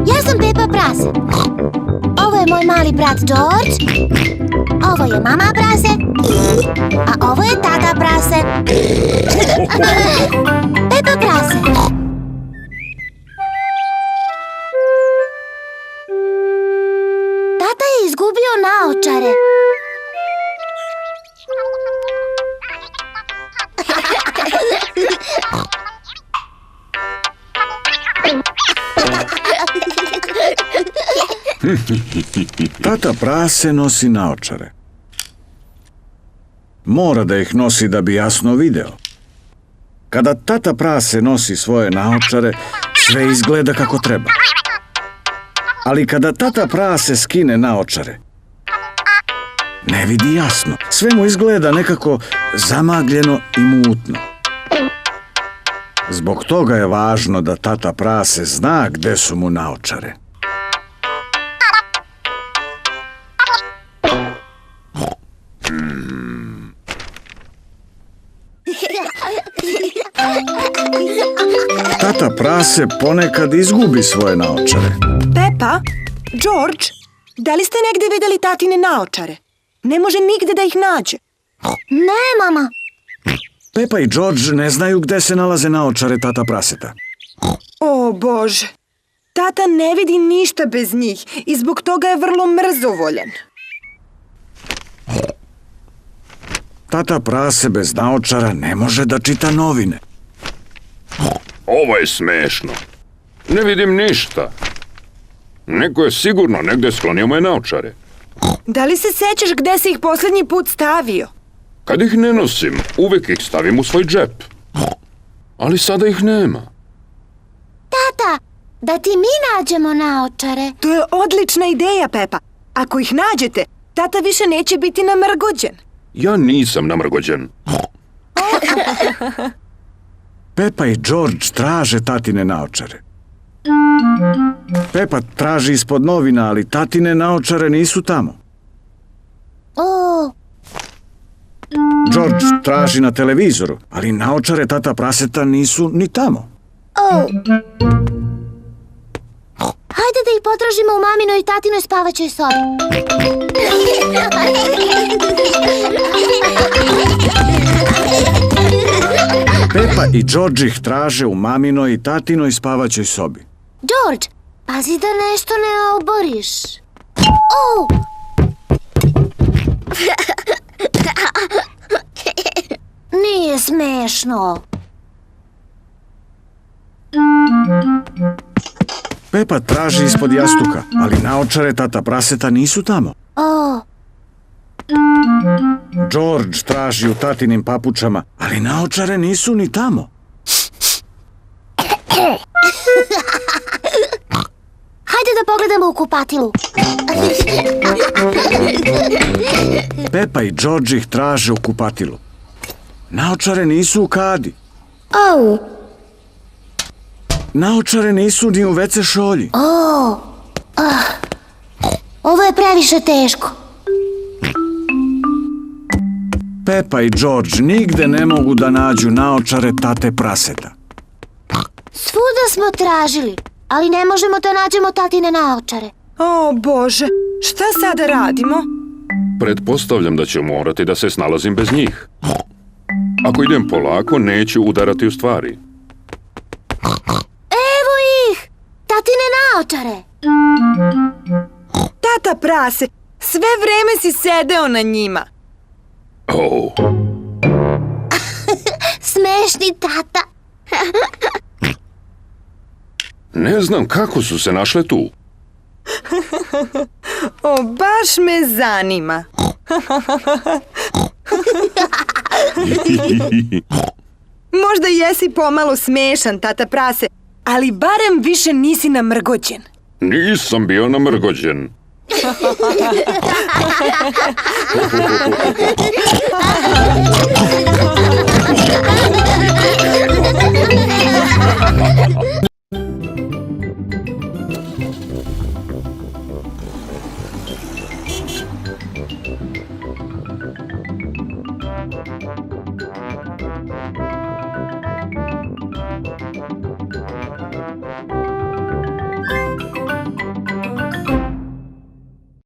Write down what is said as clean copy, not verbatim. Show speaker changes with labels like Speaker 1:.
Speaker 1: Ja sam Pepa prase. Ovo je moj mali brat George. Ovo je mama prase. A ovo je tata prase. Pepa prase. Tata je izgubio naočare.
Speaker 2: Tata prase nosi naočare. Mora da ih nosi da bi jasno video. Kada tata prase nosi svoje naočare, sve izgleda kako treba. Ali kada tata prase skine naočare, ne vidi jasno. Sve mu izgleda nekako zamagljeno i mutno. Zbog toga je važno da tata prase zna gde su mu naočare. Tata prase ponekad izgubi svoje naočare.
Speaker 3: Pepa, George, da li ste negde videli tatine naočare? Ne može nigde da ih nađe.
Speaker 1: Ne, mama.
Speaker 2: Pepa i George ne znaju gde se nalaze naočare tata praseta.
Speaker 3: O Bože, tata ne vidi ništa bez njih i zbog toga je vrlo mrzovoljan.
Speaker 2: Tata prase bez naočara ne može da čita novine.
Speaker 4: Ovo je smešno. Ne vidim ništa. Neko je sigurno negde sklonio moje naočare.
Speaker 3: Da li se sećaš gde si ih poslednji put stavio?
Speaker 4: Kad ih ne nosim, uvek ih stavim u svoj džep. Ali sada ih nema.
Speaker 1: Tata, da ti mi nađemo naočare.
Speaker 3: To je odlična ideja, Pepa. Ako ih nađete, tata više neće biti namrgođen.
Speaker 4: Ja nisam namrgođen.
Speaker 2: Pepa i George traže tatine naočare. Pepa traži ispod novina, ali tatine naočare nisu tamo.
Speaker 1: O,
Speaker 2: George traži na televizoru, ali naočare tata praseta nisu ni tamo.
Speaker 1: Hajde da ih potražimo u maminoj i tatinoj spavaćoj sobi.
Speaker 2: Pepa i George ih traže u maminoj i tatinoj spavaćoj sobi.
Speaker 1: George, pazi da nešto ne oboriš. O! Nije smešno.
Speaker 2: Pepa traži ispod jastuka, ali naočare tata praseta nisu tamo.
Speaker 1: O,
Speaker 2: George traži u tatinim papučama, ali naočare nisu ni tamo.
Speaker 1: hajde da pogledamo u kupatilu.
Speaker 2: Pepa i George ih traže u kupatilu. Naočare nisu u kadi.
Speaker 1: Au.
Speaker 2: Naočare nisu ni u WC šolji.
Speaker 1: O, ovo je previše teško.
Speaker 2: Pepa i George nigde ne mogu da nađu naočare tate praseta.
Speaker 1: Svuda smo tražili, ali ne možemo da nađemo tatine naočare.
Speaker 3: O Bože, šta sada radimo?
Speaker 4: Pretpostavljam da ću morati da se snalazim bez njih. Ako idem polako, neću udarati u stvari.
Speaker 1: Evo ih! Tatine naočare!
Speaker 3: Tata prase, sve vreme si sedeo na njima.
Speaker 4: Oh.
Speaker 1: Smešni tata.
Speaker 4: Ne znam kako su se našle tu.
Speaker 3: O, baš me zanima. Možda jesi pomalo smešan, tata prase, ali barem više nisi namrgođen.
Speaker 4: Nisam bio namrgođen.